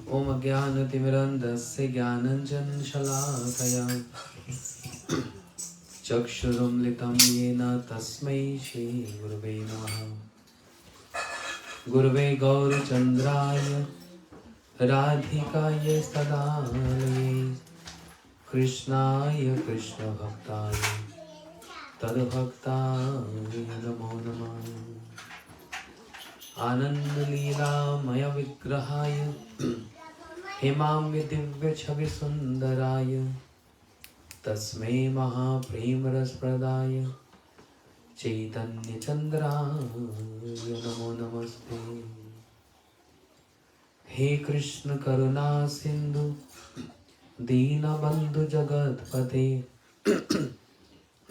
Om Jnanatimirandasya Jnananjan-shalakaya Chakshurum yena tasmai Shri Gurave Namaha. Gurave Gaurachandraya Radhikaya Stadalaya Krishnaya Krishna Bhaktaya Tadbhaktaya Namo Namah. Anand Leela Maya Vigrahaya Himamya Divya Chavi Sundaraya Tasmai Mahapremraspadaya Chaitanya Chandraya Namo Namaste. He Krishna Karuna Sindhu Dina Bandhu Jagatpate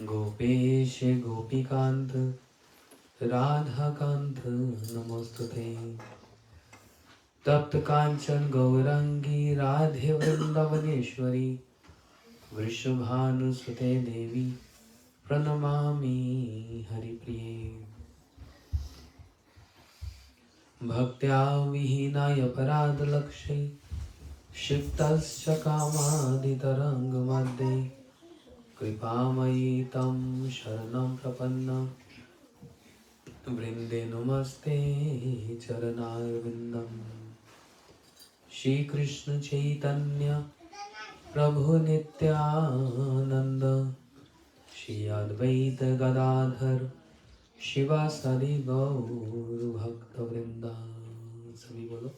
Gopesh Gopikant Radhakant Namostute. Tapta Kanchan Gaurangi Radhe Vrindavaneshwari Vrishabhanusute Devi Pranamami Haripriye. Bhaktya Vihinaya Paradalakshay Shiktasya Kamadhitarang Madde Kripamayi Tam Sharanam Prapanna Vrinde Namaste Charanarvindam. Shri Krishna Chaitanya Prabhu Nityananda Shri Advaita Gadadhar Shivasadi Gaur Bhakta Vrinda. Sabhi bolo.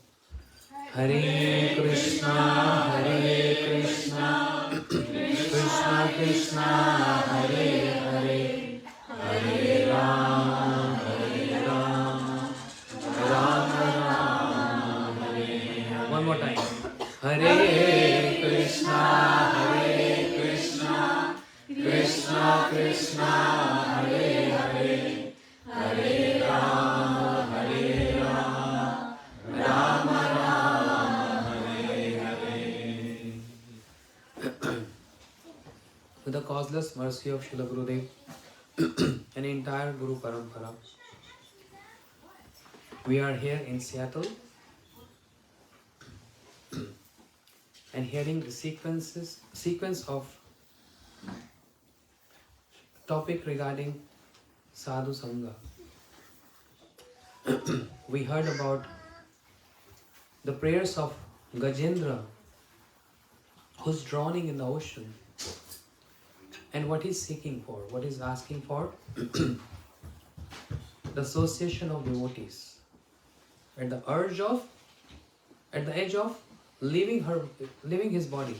Hare Krishna Krishna Krishna Hare Hare Hare Ram Ram Ram Hare Hare. One more time. Hare Krishna Krishna Krishna Hare Hare Hare Ram Ram Ram Hare Hare. With the causeless mercy of Srila Gurudev and entire Guru Parampara, we are here in Seattle and hearing the sequence of topic regarding Sadhu Sangha. We heard about the prayers of Gajendra, who's drowning in the ocean, and what he's seeking for, what he's asking for, the association of devotees, at the edge of leaving his body.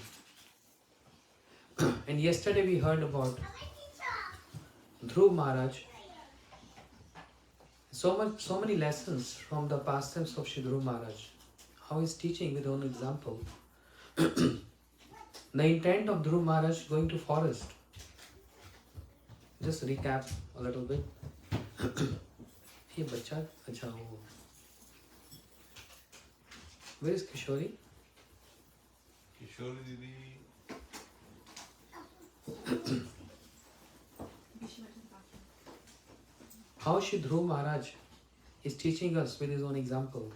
And yesterday we heard about Dhruv Maharaj. So many lessons from the pastimes of Shri Dhruv Maharaj. How he's teaching with own example. The intent of Dhruv Maharaj going to forest. Just recap a little bit. Hey bacha, acha ho. Where is Kishori? Kishori Didi. How Shri Dhruv Maharaj is teaching us with his own example.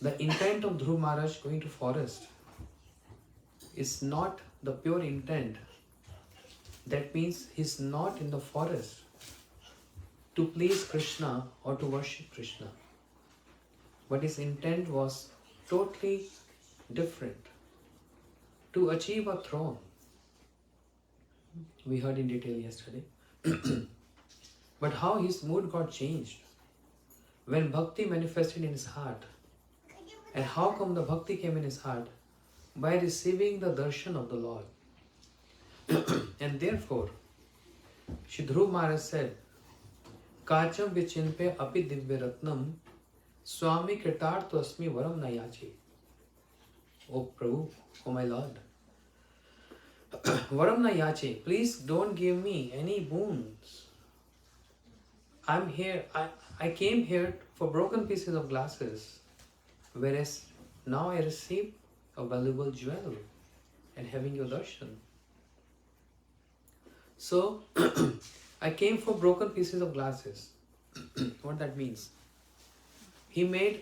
The intent of Dhruv Maharaj going to forest is not the pure intent. That means he's not in the forest to please Krishna or to worship Krishna. But his intent was totally different. To achieve a throne. We heard in detail yesterday. But how his mood got changed when bhakti manifested in his heart. And how come the bhakti came in his heart? By receiving the darshan of the Lord. And therefore, Shri Dhruv Maharaj said, Kacham vichinpe api divya ratnam swami kritartha asmi varam nayachi. Oh Prabhu, oh my Lord. Varam nayachi, please don't give me any boons. I'm here, I came here for broken pieces of glasses, whereas now I receive a valuable jewel and having your darshan. So, I came for broken pieces of glasses. What that means? He made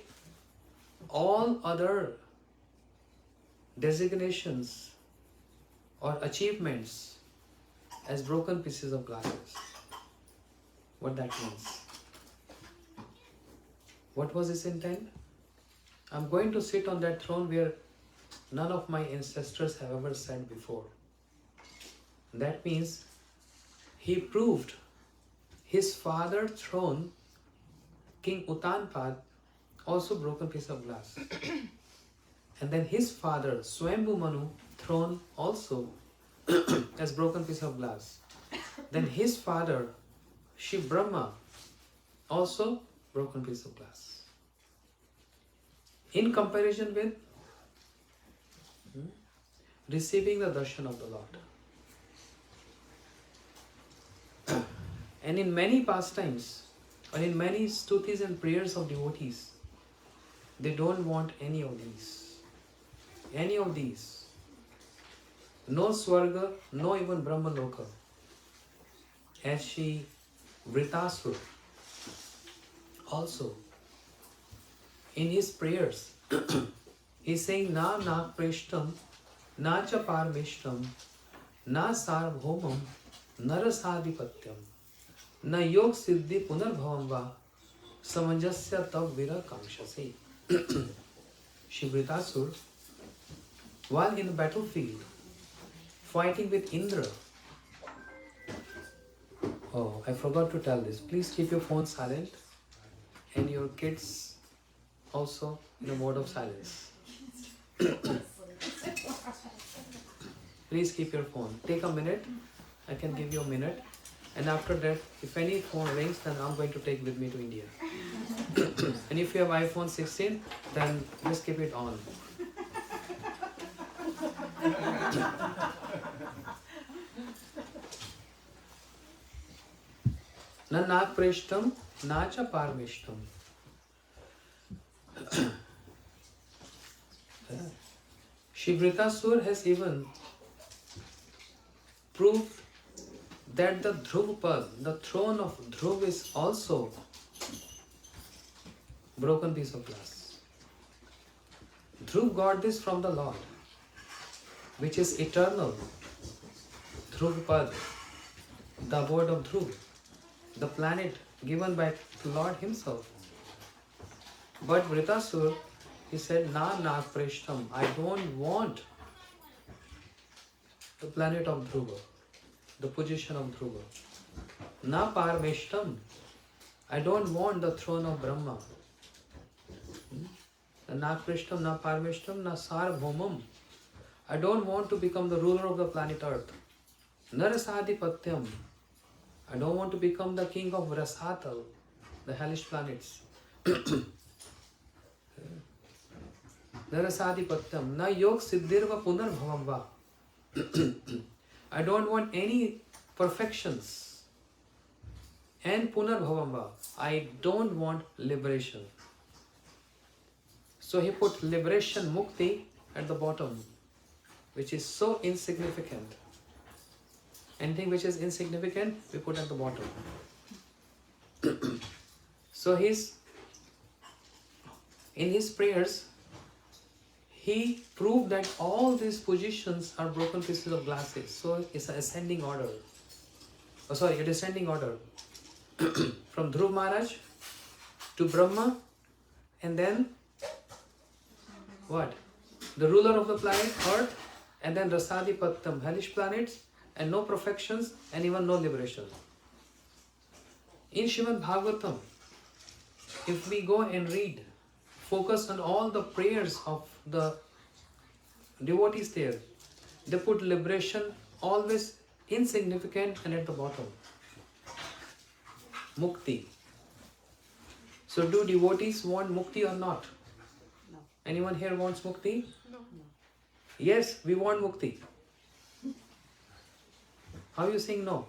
all other designations or achievements as broken pieces of glasses. What that means? What was his intent? I'm going to sit on that throne where none of my ancestors have ever sat before. That means he proved his father's throne, King Uttanpad, also broken piece of glass. And then his father, Swayambhu Manu, throne also as broken piece of glass. Then his father, Shiv Brahma, also broken piece of glass. In comparison with receiving the darshan of the Lord. And in many pastimes, or in many stutis and prayers of devotees, they don't want any of these. Any of these. No Swarga, no even Brahma Loka. As she Vritasur also in his prayers he's saying na na preshtam na cha parmeshtam na sarvbhaumam narasadhipatyam na yog siddhi punarbhavam va samanjasya tav vira kamshase. Shri Vritasur, while in the battlefield fighting with Indra. Oh, I forgot to tell this. Please keep your phone silent and your kids also in a mode of silence. Please keep your phone. Take a minute. I can give you a minute. And after that, if any phone rings, then I'm going to take with me to India. And if you have iPhone 16, then just keep it on. Na preshtam, na cha parmeshtam. Shri Vritasur has even proved that the Dhruvapad, the throne of Dhruv, is also broken piece of glass. Dhruv got this from the Lord, which is eternal. Dhruvapad, the abode of Dhruv, the planet given by the Lord himself. But Vritasur, he said, na preshtam, I don't want the planet of Dhruva, the position of Dhruva. Na parmeshtam, I don't want the throne of Brahma. Na preshtam, na parmeshtam, na sarvbhaumam, I don't want to become the ruler of the planet Earth. Narasadhipatyam, I don't want to become the king of Rasatal, the hellish planets. Narasadhipatyam, na yog siddhirva punarbhavam va. I don't want any perfections. And punarbhavam va. I don't want liberation. So he put liberation, mukti, at the bottom, which is so insignificant. Anything which is insignificant, we put at the bottom. So in his prayers, he proved that all these positions are broken pieces of glasses. So it's an ascending order. A descending order. From Dhruv Maharaj to Brahma, and then what? The ruler of the planet Earth, and then Rasadhipatyam, hellish planets, and no perfections, and even no liberation. In Srimad Bhagavatam, if we go and read, focus on all the prayers of the devotees there, they put liberation always insignificant and at the bottom. Mukti. So do devotees want mukti or not? No. Anyone here wants mukti? No. Yes, we want mukti. How are you saying no?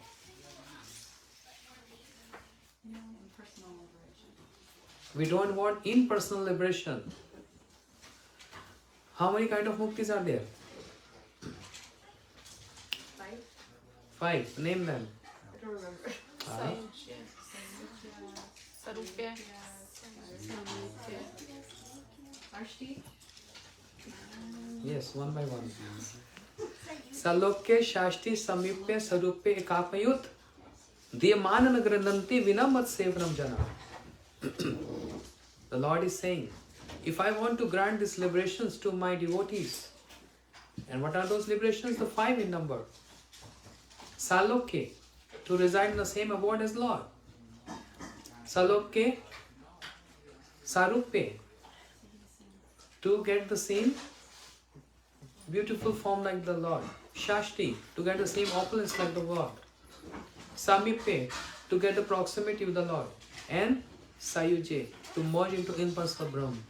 No, impersonal liberation. We don't want impersonal liberation. How many kind of muktis are there? 5? 5. Name them. I don't remember. Sarupya, Shashti. Yes, one by one. Salokya Shashti Samyupya Sarupya Ekapayut Diyamanana Grananti Vinamat Sevanam Jana. The Lord is saying, if I want to grant these liberations to my devotees, and what are those liberations? The 5 in number. Salokya, to reside in the same abode as Lord. Salokya, Sarupya, to get the same beautiful form like the Lord. Shashti, to get the same opulence like the Lord. Samipya, to get the proximity with the Lord. And Sayuje, to merge into impersonal Brahman.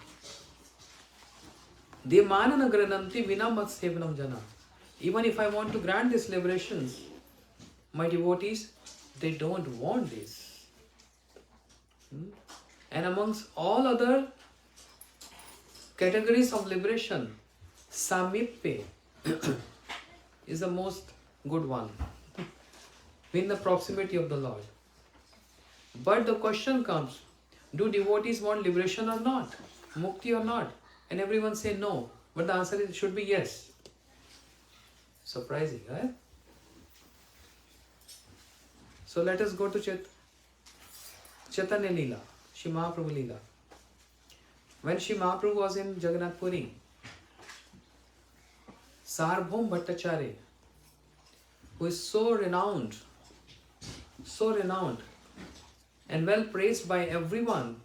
Diyamanana Grananti Vinamat Sevanam Jana. Even if I want to grant these liberations, my devotees, they don't want this. And amongst all other categories of liberation, Samipya is the most good one. In the proximity of the Lord. But the question comes, do devotees want liberation or not? Mukti or not? And everyone say no. But the answer should be yes. Surprising, right? So let us go to Chaitanya Leela, Shri Mahaprabhu Leela. When Shri Mahaprabhu was in Jagannath Puri, Sarbhom Bhattacharya, who is so renowned and well praised by everyone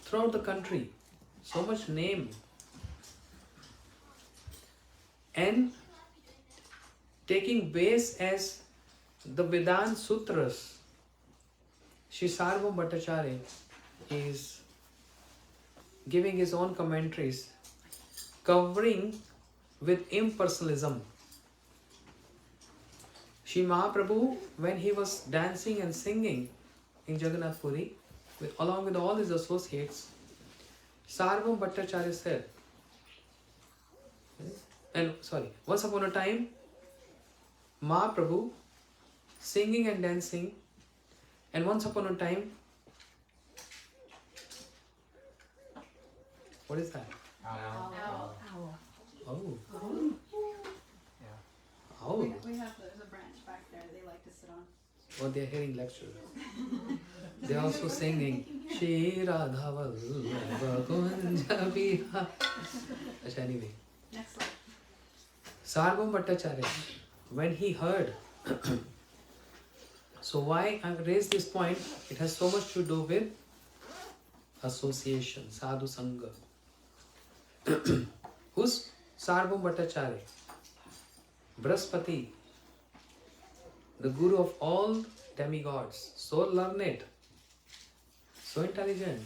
throughout the country, so much name, and taking base as the Vedanta Sutras, Shri Sarbhom Bhattacharya is giving his own commentaries covering with impersonalism. Shri Mahaprabhu, when he was dancing and singing in Jagannath Puri, along with all his associates, Sarbhom Bhattacharya said, once upon a time, Mahaprabhu singing and dancing, and once upon a time, what is that? Owl. Oh. Yeah. Oh. We have there's a branch back there they like to sit on. Oh, they are hearing lecture. They are also singing Shri Radha Vallabha Kunja Viha. Anyway. Next slide. Sarbhom Bhattacharya, when he heard, so why I raised this point, it has so much to do with association, sadhu sangha. Who's Sarbhom Bhattacharya? Brahaspati, the guru of all demigods, so learned, so intelligent.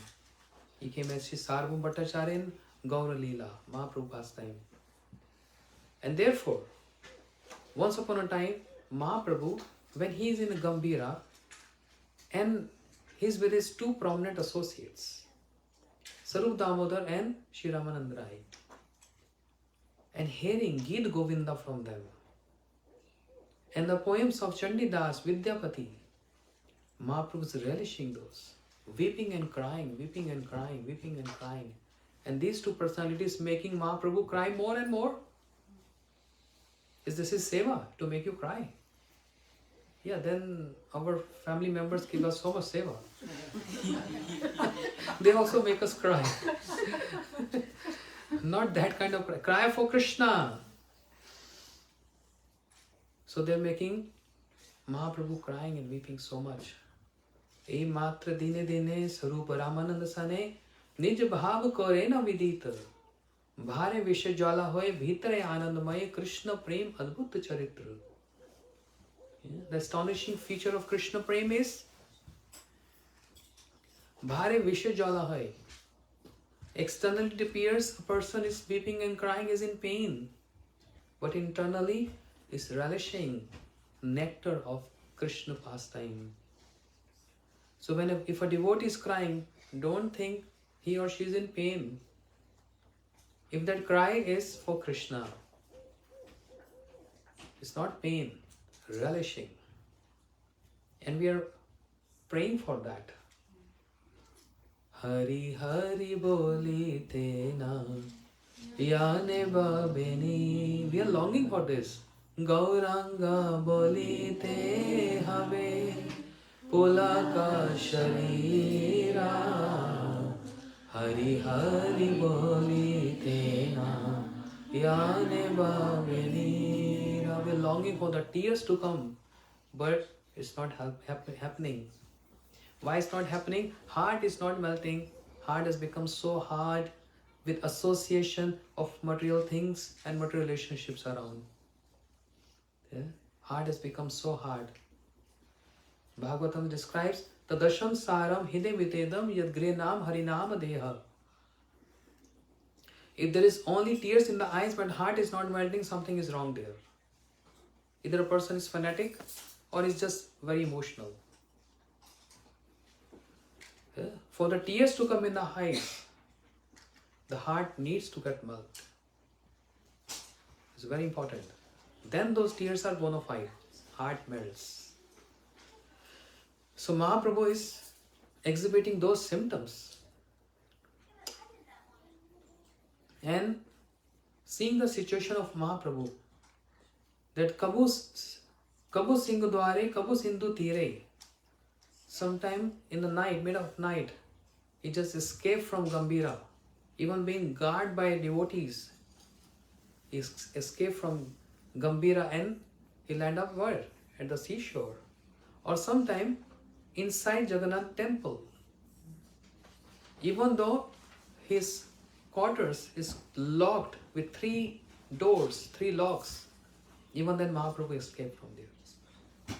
He came as Shri Sarbhom Bhattacharya in Gaura Leela, Mahaprabhu pastime. And therefore, once upon a time, Mahaprabhu, when he is in Gambhira, and he's with his 2 prominent associates, Sarup Damodar and Shri Ramanand Rai, and hearing Geet Govinda from them, and the poems of Chandidas, Vidyapati, Mahaprabhu is relishing those, weeping and crying, weeping and crying, weeping and crying. And these 2 personalities making Mahaprabhu cry more and more. Is this his seva to make you cry? Yeah, then our family members give us so much seva. They also make us cry. Not that kind of cry. Cry for Krishna. So they're making Mahaprabhu crying and weeping so much. E matra dine dine sarupa Ramananda sane nij bhav kore na vidita. Bhare visha jala hoye bhitare anandamaye Krishna prem adbhut charitra. The astonishing feature of Krishna prem is Bhare visha jala hoye. Externally it appears a person is weeping and crying is in pain, but internally is relishing nectar of Krishna pastime. So if a devotee is crying, don't think he or she is in pain. If that cry is for Krishna, it's not pain, relishing. And we are praying for that. Hari Hari bolite na Yane babeni. We are longing for this. Gauranga bolite have Pulaka sharira. Hari Hari bolite na Yane babeni. We are longing for the tears to come, but it's not happening. Why it's not happening? Heart is not melting. Heart has become so hard with association of material things and material relationships around. Yeah? Heart has become so hard. Bhagavatam describes Tadasham saram hide vitedam yad grenam harinam deha. If there is only tears in the eyes but heart is not melting, something is wrong there. Either a person is fanatic or is just very emotional. Yeah? For the tears to come in the eyes, the heart needs to get melted. It's very important. Then those tears are bona fide. Heart melts. So Mahaprabhu is exhibiting those symptoms. And seeing the situation of Mahaprabhu, that Kabu Singh Dware, Kabu Sindhu Tire. Sometime in the night, mid of night, he just escaped from Gambhira. Even being guarded by devotees, he escaped from Gambhira and he landed up where? At the seashore. Or sometime inside Jagannath temple. Even though his quarters is locked with 3 doors, 3 locks, even then Mahaprabhu escaped from there.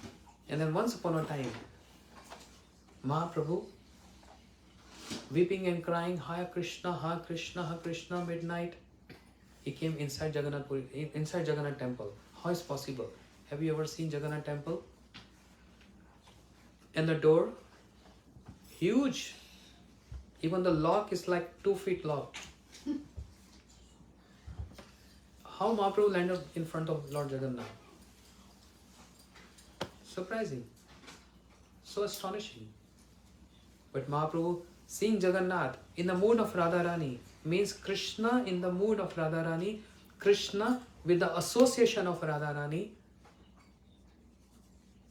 And then once upon a time, Mahaprabhu, weeping and crying, Hare Krishna, midnight, he came inside inside Jagannath temple. How is possible? Have you ever seen Jagannath temple? And the door, huge. Even the lock is like 2 feet lock. How Mahaprabhu landed in front of Lord Jagannath? Surprising. So astonishing. But Mahaprabhu, seeing Jagannath in the mood of Radharani, means Krishna in the mood of Radharani, Krishna with the association of Radharani,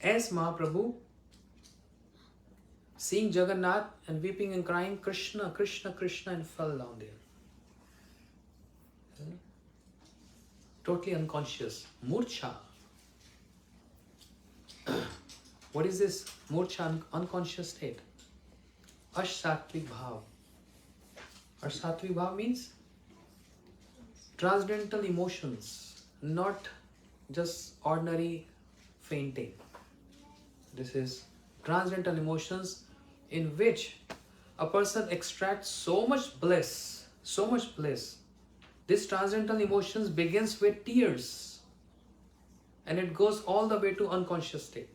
as Mahaprabhu, seeing Jagannath and weeping and crying, Krishna, Krishna, Krishna, and fell down there. Totally unconscious. Murcha. What is this murcha, unconscious state? Ash-sattvic bhav. Ash-sattvic bhav means transcendental emotions, not just ordinary fainting. This is transcendental emotions in which a person extracts so much bliss, so much bliss. This transcendental emotions begins with tears and it goes all the way to unconscious state.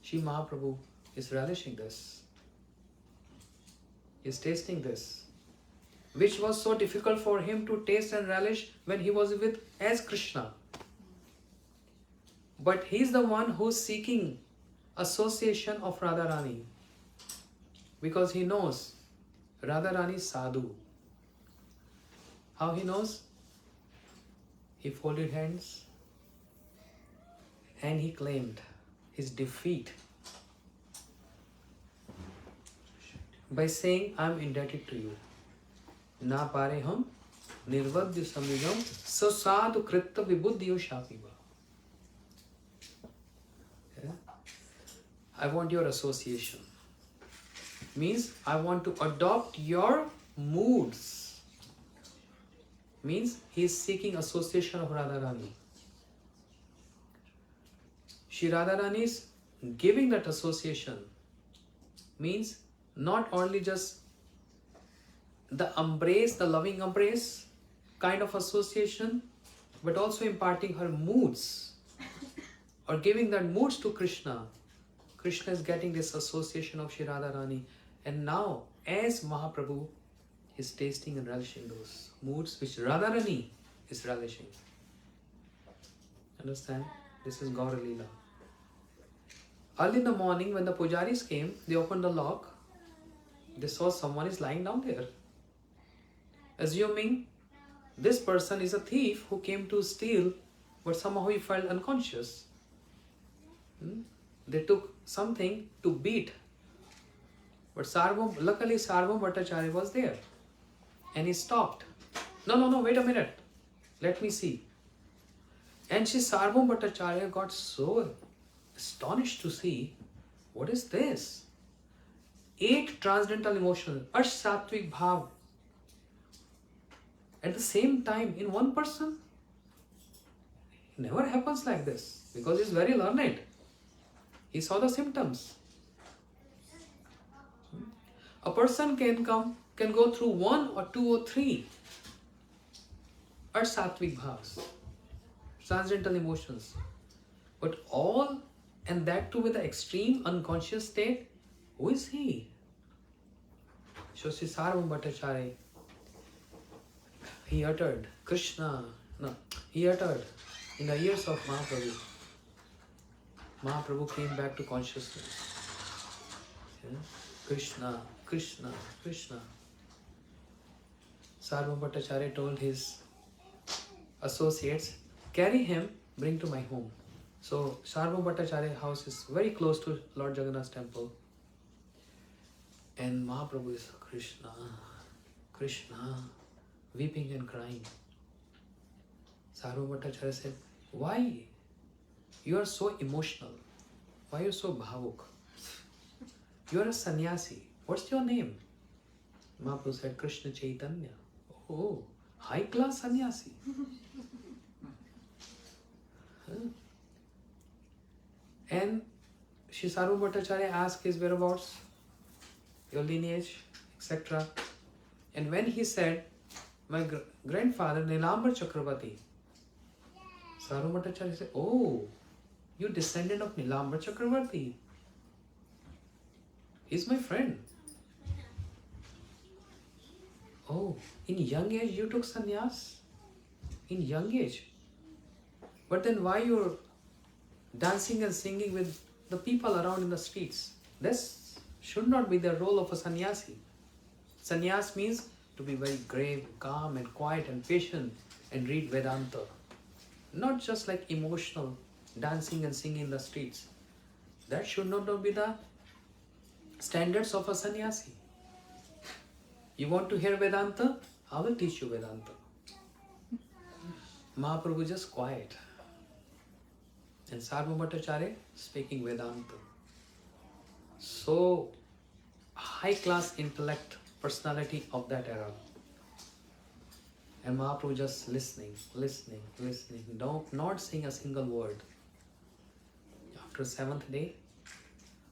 Shri Mahaprabhu is relishing this. He is tasting this, which was so difficult for him to taste and relish when he was with as Krishna. But he is the one who is seeking association of Radharani because he knows Radharani is sadhu. How he knows? He folded hands and he claimed his defeat by saying, I am indebted to you. Na pare hum nirvadya samigam sasadu kritta vibuddhiyo shapiva. I want your association. Means I want to adopt your moods. Means he is seeking association of Radharani. Shri Radharani is giving that association. Means not only just the embrace, the loving embrace kind of association, but also imparting her moods or giving that moods to Krishna. Krishna is getting this association of Shri Radharani, and now as Mahaprabhu is tasting and relishing those moods which Radharani is relishing. Understand? This is Gaura Leela. Early in the morning when the pujaris came, they opened the lock. They saw someone is lying down there. Assuming this person is a thief who came to steal, but somehow he felt unconscious. They took something to beat. But luckily Sarvabhauma Bhattacharya was there. And he stopped. No, wait a minute. Let me see. And Sarvabhauma Bhattacharya got so astonished to see, what is this? 8 transcendental emotions, Ash Sattvic Bhav, at the same time in one person. It never happens like this because he's very learned. He saw the symptoms. A person can go through 1 or 2 or 3 Ash Sattvic Bhavs, transcendental emotions, but all, and that too with the extreme unconscious state. Who is he? So Sarvabhauma Bhattacharya, he uttered in the ears of Mahaprabhu. Mahaprabhu came back to consciousness. Krishna, Krishna, Krishna. Sarvabhauma Bhattacharya told his associates, carry him, bring to my home. So Sarvabhauma Bhattacharya house is very close to Lord Jagannath's temple. And Mahaprabhu is Krishna, Krishna, weeping and crying. Sarvabhauma Bhattacharya said, why? You are so emotional. Why are you so bhavuk? You are a sannyasi. What's your name? Mahaprabhu said, Krishna Chaitanya. Oh, high class sannyasi. And Sri Sarvabhauma Bhattacharya asked his whereabouts, your lineage, etc. And when he said, my grandfather Nilambar Chakravarti, Sarvabhauma Bhattacharya said, oh, you descendant of Nilambar Chakravarti. He's my friend. Oh, in young age you took sannyas? In young age? But then why you're dancing and singing with the people around in the streets? This should not be the role of a sannyasi. Sannyas means to be very grave, calm and quiet and patient and read Vedanta. Not just like emotional dancing and singing in the streets. That should not be the standards of a sannyasi. You want to hear Vedanta? I will teach you Vedanta. Mahaprabhu just quiet. And Sarvabhauma Bhattacharya speaking Vedanta. So high class intellect, personality of that era. And Mahaprabhu just listening, not saying a single word. After 7th day,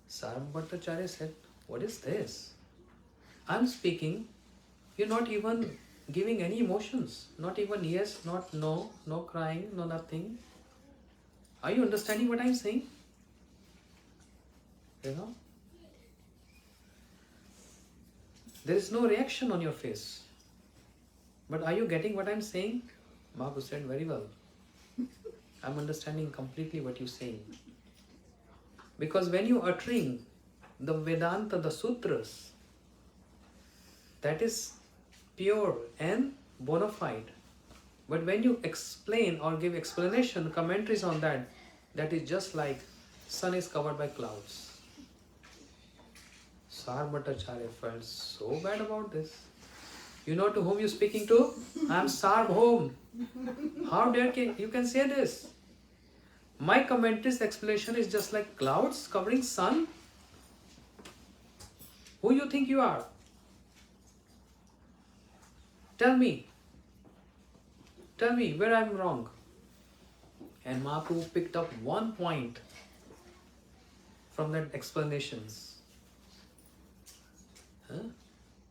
Sarvabhauma Bhattacharya said, what is this? I'm speaking, you're not even giving any emotions. Not even yes, not no, no crying, no nothing. Are you understanding what I'm saying? You know? There is no reaction on your face. But are you getting what I'm saying? Mahaprabhu said, very well. I'm understanding completely what you're saying. Because when you're uttering the Vedanta, the sutras, that is pure and bona fide. But when you explain or give explanation, commentaries on that, that is just like sun is covered by clouds. Sarvabhauma Bhattacharya felt so bad about this. You know to whom you're speaking to? I am Sarvabhauma. How dare you can say this? My commentary's explanation is just like clouds covering sun. Who you think you are? Tell me where I'm wrong. And Mahaprabhu picked up one point from that explanations.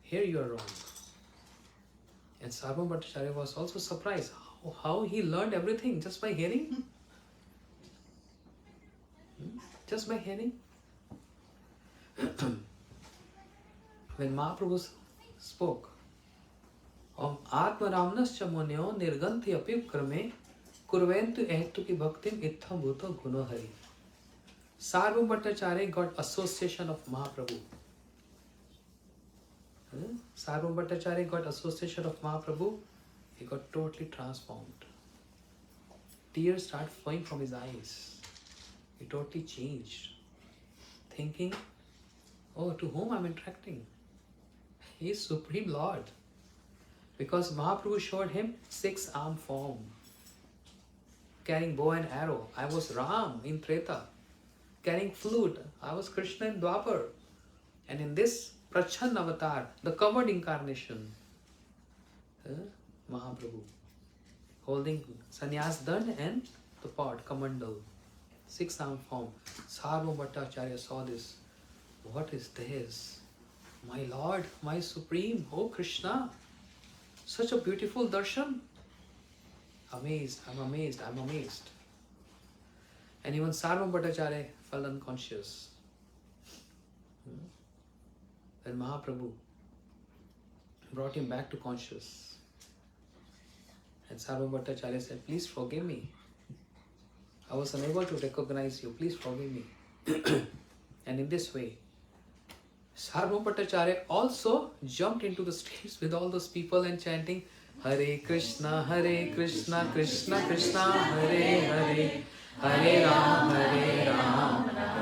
Here you are wrong. And Sarvabhauma Bhattacharya was also surprised how he learned everything just by hearing. Just by hearing. When Mahaprabhu spoke, Om Atma Ramnascha Munyo Nirganti Apip Krame Kurventu Ehtu Ki Bhaktim Itham Bhuto Gunohari. Sarvabhauma Bhattacharya got association of Mahaprabhu. Sarvam Bhattacharya got association of Mahaprabhu, he got totally transformed. Tears start flowing from his eyes. He totally changed. Thinking, oh, to whom I'm interacting? He is Supreme Lord. Because Mahaprabhu showed him 6-arm form. Carrying bow and arrow. I was Ram in Treta. Carrying flute. I was Krishna in Dwapar. And in this Prachand avatar, the covered incarnation, Mahaprabhu, holding sannyas dand and the pot, kamandal, 6-arm form. Sarvam Bhattacharya saw this. What is this? My Lord, my Supreme, oh Krishna, such a beautiful darshan. Amazed, I'm amazed, I'm amazed. And even Sarvam Bhattacharya fell unconscious. Then Mahaprabhu brought him back to conscious. And Sarvam Bhattacharya said, please forgive me. I was unable to recognize you. Please forgive me. And in this way, Sarvam Bhattacharya also jumped into the streets with all those people and chanting Hare Krishna, Krishna Krishna, Hare Hare, Hare Ram,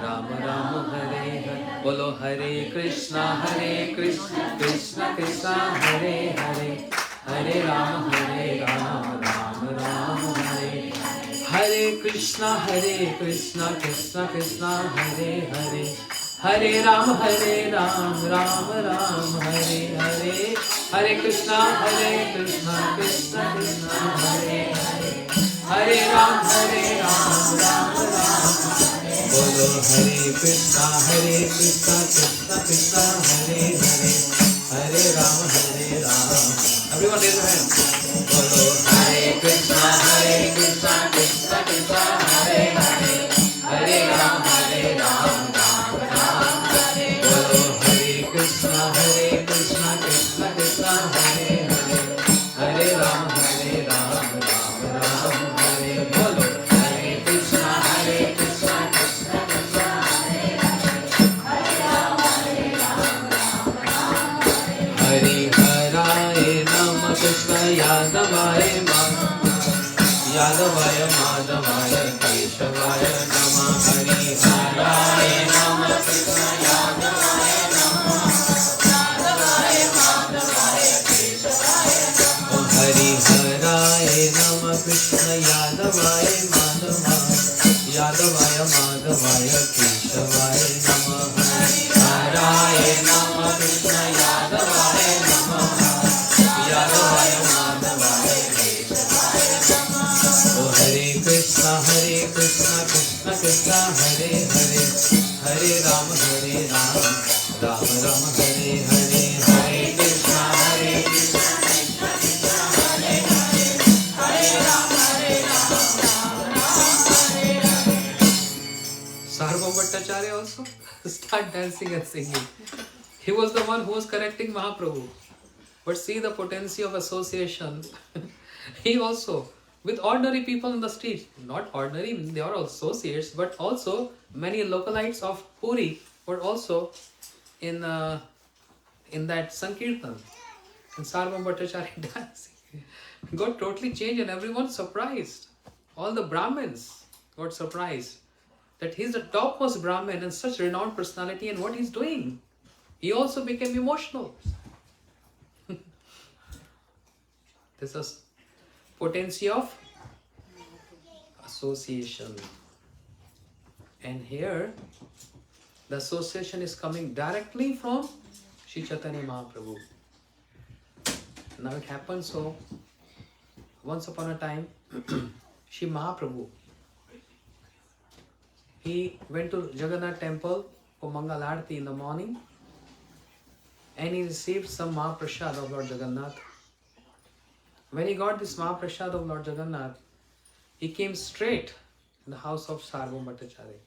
Ram Ram, Hare Hare. Bolo Hare Krishna, Krishna Krishna, Hare Hare, Hare Ram, Ram Ram, Hare Hare Krishna, Krishna Krishna, Hare Hare, Hare Ram, Ram Ram, Hare Hare. Hare Krishna, Krishna Krishna, Hare Hare, Hare Ram, Ram Ram. Bolo Hare Krishna, Krishna Krishna, Hare Hare, Hare Ram, Ram. Everyone raise your hand. Bolo Hare Krishna, Krishna Krishna, Hare Hare, Hare Ram, Ram Ram. Bolo Hare Krishna, Krishna Krishna, Hare Hare, Hare Ram, Ram Ram, Hare. Bolo Hare Krishna, Krishna Krishna, Hare Hare Haraye Nama Krishna Yadavaya Madhavaya Keshavaya Nama. Hari Haraye Nama Krishna Yadavaya Madhavaya Keshavaya Nama. Hari Haraye Nama Krishna Yadavaya Madhavaya Keshavaya Nama. Hari Haraye Nama Krishna Yadavaya Madhavaya Keshavaya Nama. Oh Hare Krishna, Krishna Krishna, Hare Hare, Hare Ram, Ram Ram, Hare Hare. Hare Krishna, Krishna Krishna, Hare Hare, Hare Ram, Ram Ram. Sarvam Bhattacharya also start dancing and singing. He was the one who was correcting Mahaprabhu. But see the potency of association. He also, with ordinary people in the street, not ordinary, they are all associates, but also many localites of Puri were also in that Sankirtan. And Sarvam Bhattacharya dancing got totally changed and everyone surprised. All the Brahmins got surprised that he's the topmost Brahmin and such renowned personality, and what he's doing. He also became emotional. This is potency of association. And here, the association is coming directly from Sri Chaitanya Mahaprabhu. Now it happened so, once upon a time, Sri Mahaprabhu, he went to Jagannath temple for Mangal Aarti in the morning, and he received some Mahaprasad of Lord Jagannath. When he got this Mahaprasad of Lord Jagannath, he came straight in the house of Sarvam Bhattacharya.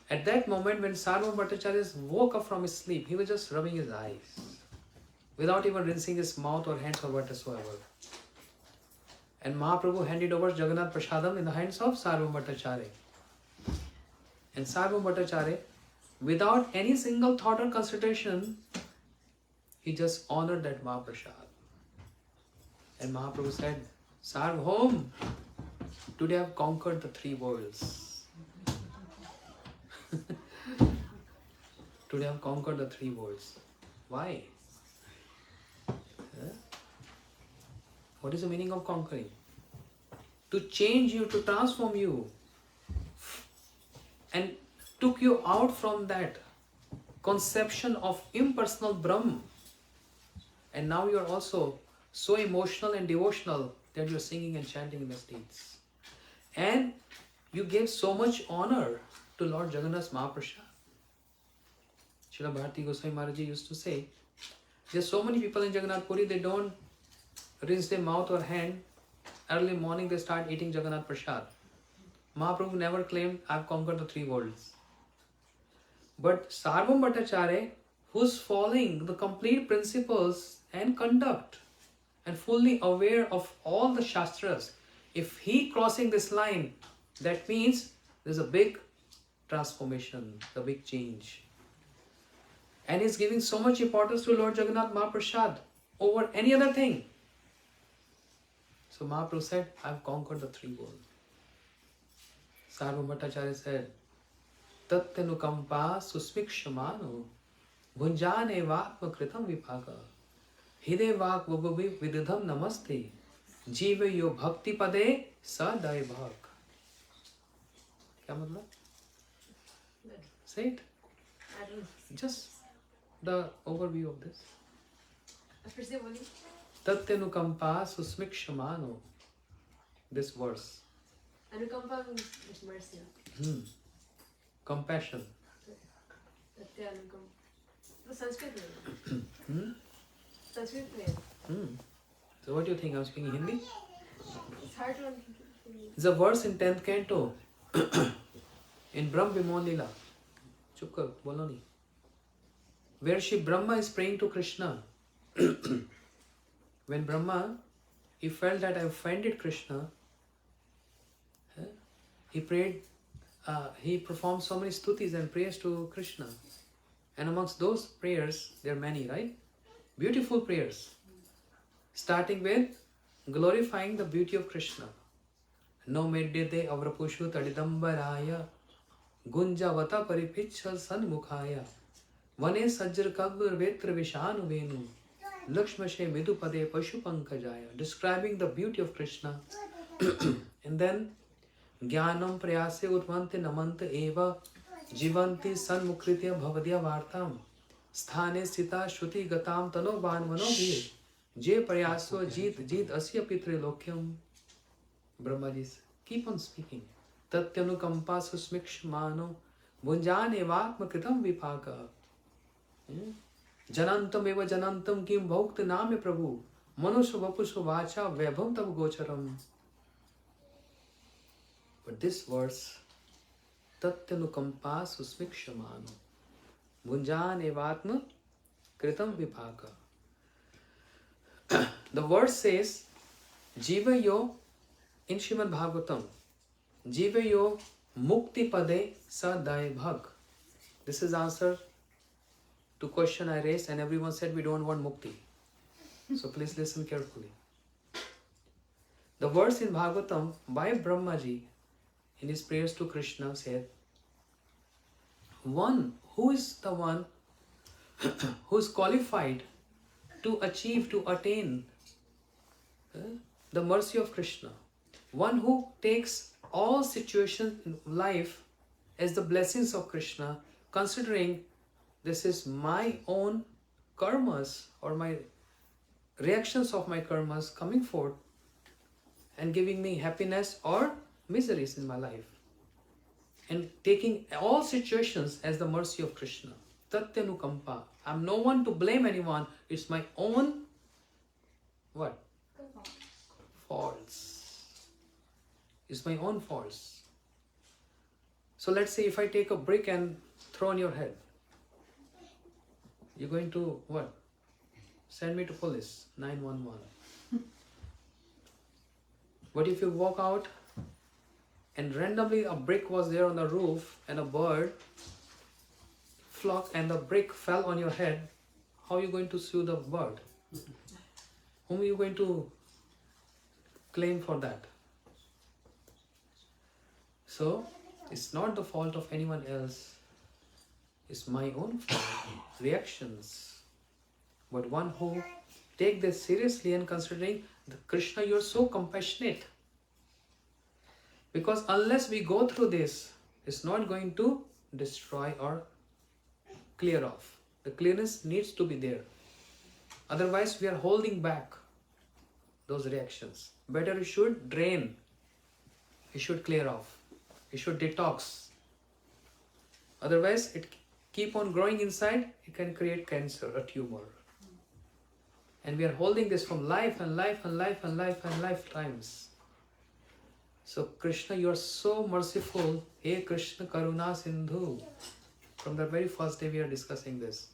At that moment, when Sarvam Bhattacharya woke up from his sleep, he was just rubbing his eyes, without even rinsing his mouth or hands or whatsoever. And Mahaprabhu handed over Jagannath Prasadam in the hands of Sarvam Bhattacharya. And Sarvam Bhattacharya, without any single thought or consideration, he just honored that Mahaprasad. And Mahaprabhu said, Sarvabhaum, today I have conquered the 3 worlds. Today I have conquered the 3 worlds. Why? Huh? What is the meaning of conquering? To change you, to transform you. And took you out from that conception of impersonal Brahm. And now you are also so emotional and devotional that you are singing and chanting in the streets. And you gave so much honor to Lord Jagannath Mahaprasad. Srila Bharati Goswami Maharaj Ji used to say, there's so many people in Jagannath Puri, they don't rinse their mouth or hand. Early morning they start eating Jagannath Prasad. Mahaprabhu never claimed, I've conquered the 3 worlds. But Sarvabhaum Bhattacharya, who's following the complete principles and conduct and fully aware of all the Shastras, if he crossing this line, that means there's a big transformation, a big change. And he's giving so much importance to Lord Jagannath Mahaprasad over any other thing. So Mahaprabhu said, I've conquered the 3 worlds. Sarvabhaum Bhattacharya said, Tatyanukampa susmikshamano bhunjane vatma kritam vipaka hide vak vabhavi vididham namaste jive yo bhakti pade sadai bhak. Kya matlab? Say it. I don't know. Just the overview of this. फिर से बोली. Tatyanukampa susmikshamano. This verse. अनुकंपा means mercy. Compassion. सत्य अनुकंपा. तो संस्कृत में. संस्कृत में. So what do you think? I'm speaking Hindi? It's hard to. There's a verse in 10th canto in Brahm Vimol Lila. Chup kar, bolo nahi. Where Shri Brahma is praying to Krishna. When Brahma, he felt that I offended Krishna, he prayed, he performed so many stutis and prayers to Krishna. And amongst those prayers, there are many, right? Beautiful prayers. Starting with glorifying the beauty of Krishna. No medyate avrapushu tadidambaraya gunjavata paripichha sanmukhaya vane sajjar kabur vetra vishanu venu lakshmashe midupade pashu pankajaya. Describing the beauty of Krishna. And then Jnanam prayase utmante namanta eva jivanti sanmukritya bhavadya vartam sthane sita shruti gatam tano van manobhi je prayaso jeet asya pitre lokyam. Brahmaji, keep on speaking. Tatyanukampa susmikshmano bhunjane vatma kritam vipaka janantam eva janantam kim bhaukta name prabhu manusha vapusha vacha vaibhav tab gocharam. But this verse, Tatyanukampa susmikshamano bhunjane vatma kritam vipaka. The verse says, Jiva yo, in Srimad Bhagavatam, Jiva yo mukti pade sadai bhag. This is answer to question I raised, and everyone said we don't want mukti. So please listen carefully. The verse in Bhagavatam by Brahmaji in his prayers to Krishna said, who is the one who is qualified to achieve, to attain the mercy of Krishna. One who takes all situations in life as the blessings of Krishna, considering this is my own karmas or my reactions of my karmas coming forth and giving me happiness or miseries in my life. And taking all situations as the mercy of Krishna. Tatyanukampa. I'm no one to blame anyone. It's my own what? Faults. It's my own faults. So let's say if I take a brick and throw on your head, you're going to what? Send me to police, 911. But if you walk out and randomly a brick was there on the roof and a bird flocked and the brick fell on your head, how are you going to sue the bird? Whom are you going to claim for that? So, it's not the fault of anyone else. It's my own fault, reactions. But one who take this seriously and considering the Krishna, you're so compassionate. Because unless we go through this, it's not going to destroy or clear off. The clearness needs to be there. Otherwise, we are holding back those reactions. Better you should drain. You should clear off. You should detox. Otherwise, it keep on growing inside. It can create cancer, a tumor. And we are holding this from life and life and life and life and lifetimes. So Krishna, you are so merciful. Hey Krishna Karuna Sindhu. From the very first day we are discussing this.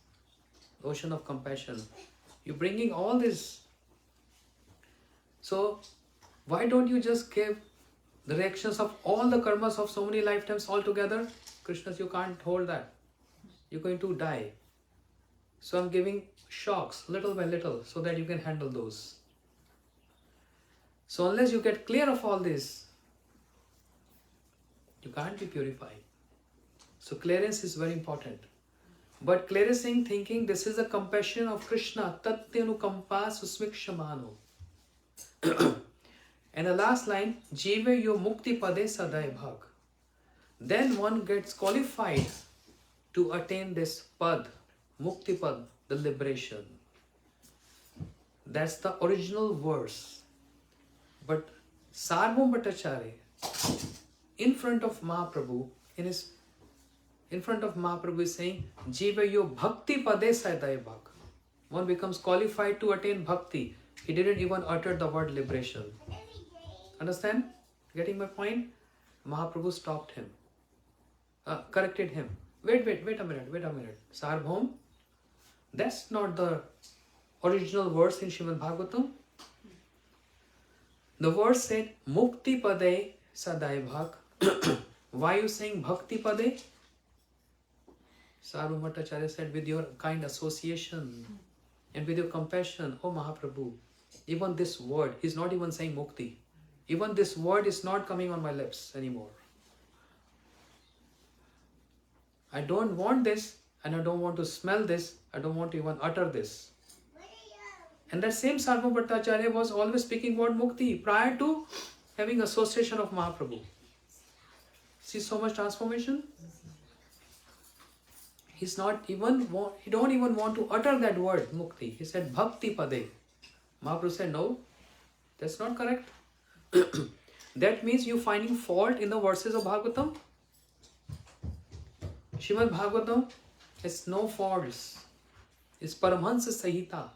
Ocean of compassion. You're bringing all this. So why don't you just give the reactions of all the karmas of so many lifetimes all together? Krishna, you can't hold that. You're going to die. So I'm giving shocks little by little so that you can handle those. So unless you get clear of all this, you can't be purified. So clearance is very important. But cleansing, thinking this is a compassion of Krishna. Tatyanu kampa susmikshamano. And the last line, Jive yo mukti pade sadai bhag. Then one gets qualified to attain this pad, mukti pad, the liberation. That's the original verse. But Sarvabhauma Bhattacharya, in front of Mahaprabhu, in front of Mahaprabhu is saying, Jiva yo bhakti pade sadai bhag. One becomes qualified to attain bhakti. He didn't even utter the word liberation. Understand? Getting my point? Mahaprabhu stopped him. Corrected him. Wait a minute. Sarvabhauma, that's not the original verse in Srimad Bhagavatam. The verse said, Mukti Pade Sadai Bhag. Why are you saying Bhakti Pade? Sarvabhauma Bhattacharya said, with your kind association and with your compassion, oh Mahaprabhu, even this word, he's not even saying Mukti. Even this word is not coming on my lips anymore. I don't want this, and I don't want to smell this. I don't want to even utter this. And that same Sarvabhauma Bhattacharya was always speaking about Mukti prior to having association of Mahaprabhu. See so much transformation? He don't even want to utter that word Mukti. He said Bhakti Pade. Mahaprabhu said no, that's not correct. That means you finding fault in the verses of Bhagavatam. Srimad Bhagavatam has no faults. It's Paramahansa Sahita.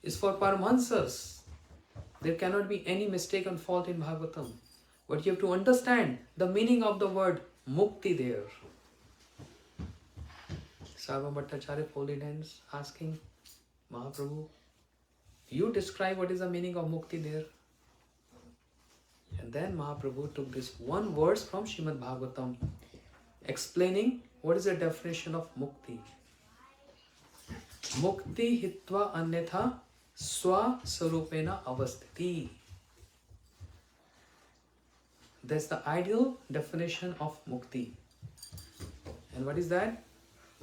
It's for Paramahansas. There cannot be any mistake and fault in Bhagavatam. But you have to understand the meaning of the word Mukti there. Sarvabhauma Bhattacharya folded hands asking Mahaprabhu, you describe what is the meaning of Mukti there. And then Mahaprabhu took this one verse from Srimad Bhagavatam explaining what is the definition of Mukti. Mukti hitva anyatha swa sarupena avasthiti. That's the ideal definition of Mukti. And what is that?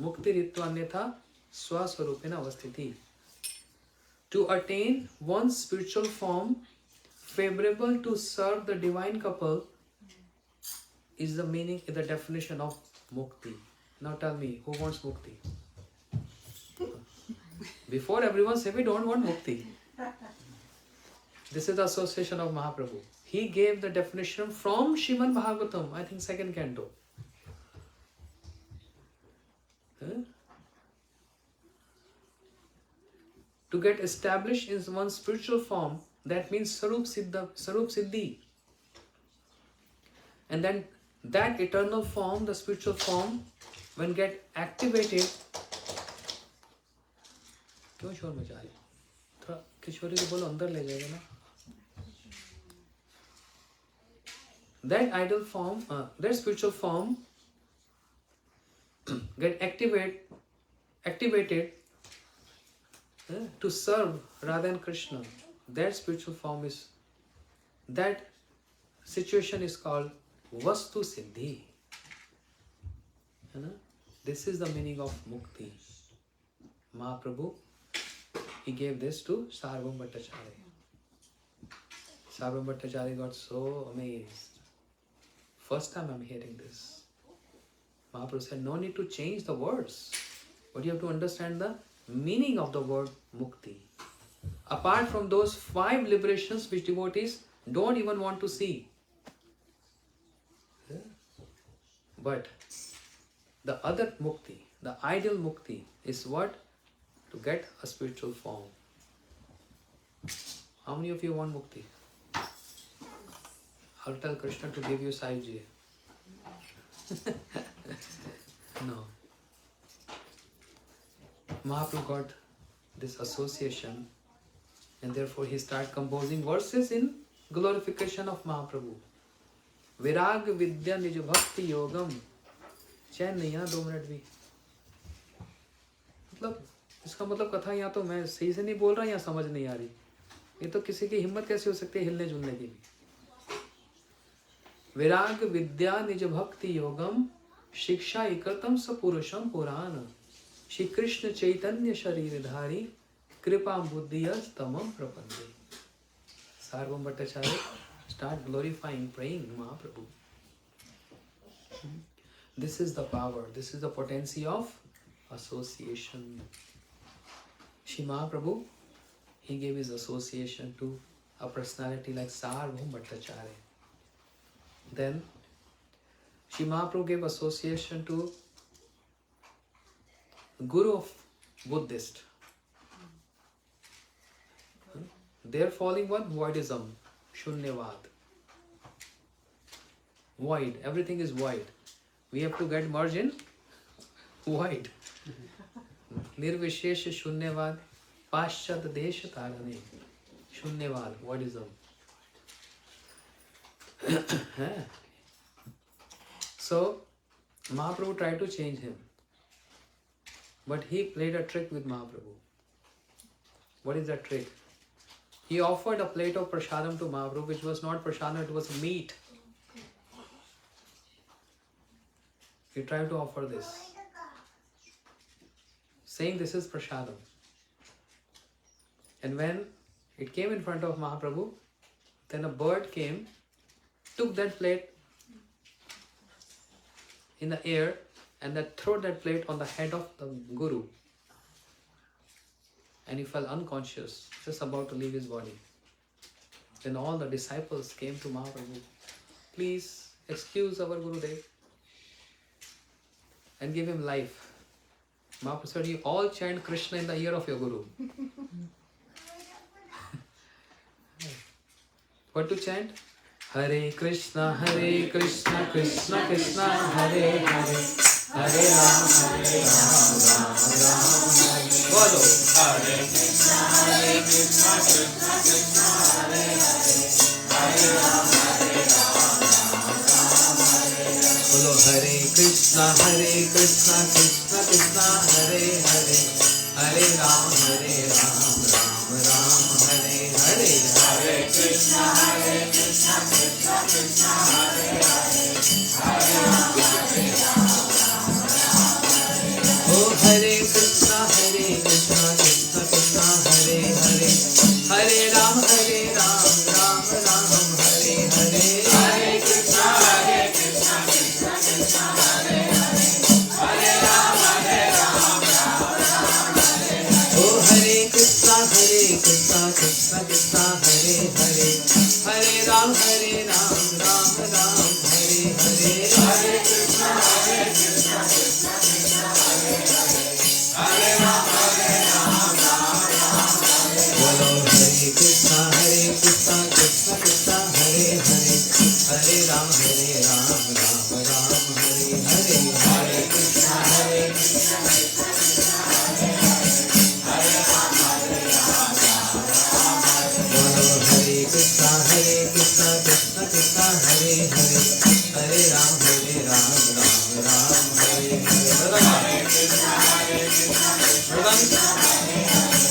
Mukti hitva anyatha swa sarupena avasthiti. To attain one's spiritual form favorable to serve the divine couple is the meaning, the definition of Mukti. Now tell me, who wants Mukti? Before everyone say we don't want Mukti. This is the association of Mahaprabhu. He gave the definition from Srimad Bhagavatam, I think second canto. To get established in one's spiritual form, that means Sarup Siddhi. And then that eternal form, the spiritual form, when get activated, क्यों शोर मचा रही? थोड़ा किशोरी को बोलो अंदर ले जाएगा ना. That ideal form, that spiritual form, get activated to serve Radha and Krishna. That spiritual form is, that situation is called Vastu Siddhi. This is the meaning of Mukti. Mahaprabhu, he gave this to Sarvabhauma Bhattacharya. Sarvabhauma Bhattacharya got so amazed. First time I'm hearing this. Mahaprabhu said, no need to change the words, but you have to understand the meaning of the word Mukti. Apart from those 5 liberations which devotees don't even want to see. But the other Mukti, the ideal Mukti is what? To get a spiritual form. How many of you want Mukti? I'll tell Krishna to give you Saiji. No. Mahaprabhu got this association, and therefore he started composing verses in glorification of Mahaprabhu. Virag Vidya Nij Bhakti Yogam. चैन नहीं है 2 minute भी. मतलब इसका मतलब कथा या तो मैं सही से नहीं बोल रहा या समझ नहीं आ रही. ये तो किसी की हिम्मत कैसे हो सकती है हिलने जुलने की भी. विराग विद्या निज भक्ति योगम शिक्षा इकतम सपुरुषम पुराण श्री कृष्ण चैतन्य शरीरधारी कृपा बुद्धियस तमम प्रपंदे. Sarvabhauma Bhattacharya start glorifying, praying Mahaprabhu. This is the power, this is the potency of association. Shri Mahaprabhu, he gave his association to a personality like Sarvabhauma Bhattacharya. Then Shri Mahaprabhu gave association to Guru of Buddhist. They are following what? Voidism, Shunyavad. Void, everything is void. We have to get merged in void. Nirvishesha Shunyavad, Paschat Desha Tarane. Shunyavad, voidism. So, Mahaprabhu tried to change him. But he played a trick with Mahaprabhu. What is that trick? He offered a plate of prasadam to Mahaprabhu, which was not prasadam, it was meat. He tried to offer this, saying this is prasadam. And when it came in front of Mahaprabhu, then a bird came, took that plate in the air, and then threw that plate on the head of the Guru. And he fell unconscious, just about to leave his body. Then all the disciples came to Mahaprabhu. Please excuse our Gurudev and give him life. Mahaprabhu said, you all chant Krishna in the ear of your Guru. What to chant? Hare Krishna, Krishna Krishna, Hare Hare, Hare Ram, Ram Ram, Hare. Follow. Hare Krishna, Krishna Krishna, Hare Hare, Hare Ram, Ram Hare. Follow. Hare Krishna, Krishna Krishna, Hare Hare, Hare Ram, Ram Hare Hare. Hare Krishna, Krishna Krishna, Hare Hare, Hare Ram, Oh Hare Krishna, Krishna Krishna, Hare Hare, Hare Ram, Ram Hare Hare. Hare Krishna, Krishna Krishna, Hare Hare, Hare Ram, Ram Hare. Oh Hare Krishna, Krishna Krishna, Hare Hare, Hare Ram, Ram Hare Hare. Hare Krishna, Krishna Krishna, Hare Hare, Hare Ram, Ram Hare. Bolo Hare Krishna, Krishna Krishna, Hare Hare, Hare Ram, Ram Hare Hare. Hare Krishna, Krishna Krishna, Hare Hare, Hare Ram, Bolo Hare Krishna, Krishna Krishna, Hare Hare, Hare Ram, Ram Hare Hare. Hare Krishna, Krishna Krishna, Hare Hare,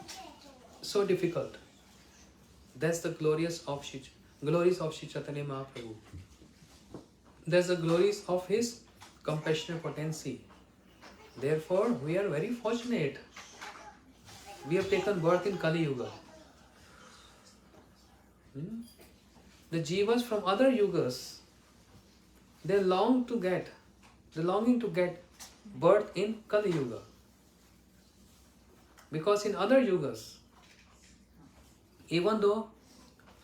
so difficult. That's the glories of Shri Chaitanya Mahaprabhu. That's the glories of his compassionate potency. Therefore, we are very fortunate. We have taken birth in Kali Yuga. The jivas from other yugas, they're longing to get birth in Kali Yuga. Because in other yugas, even though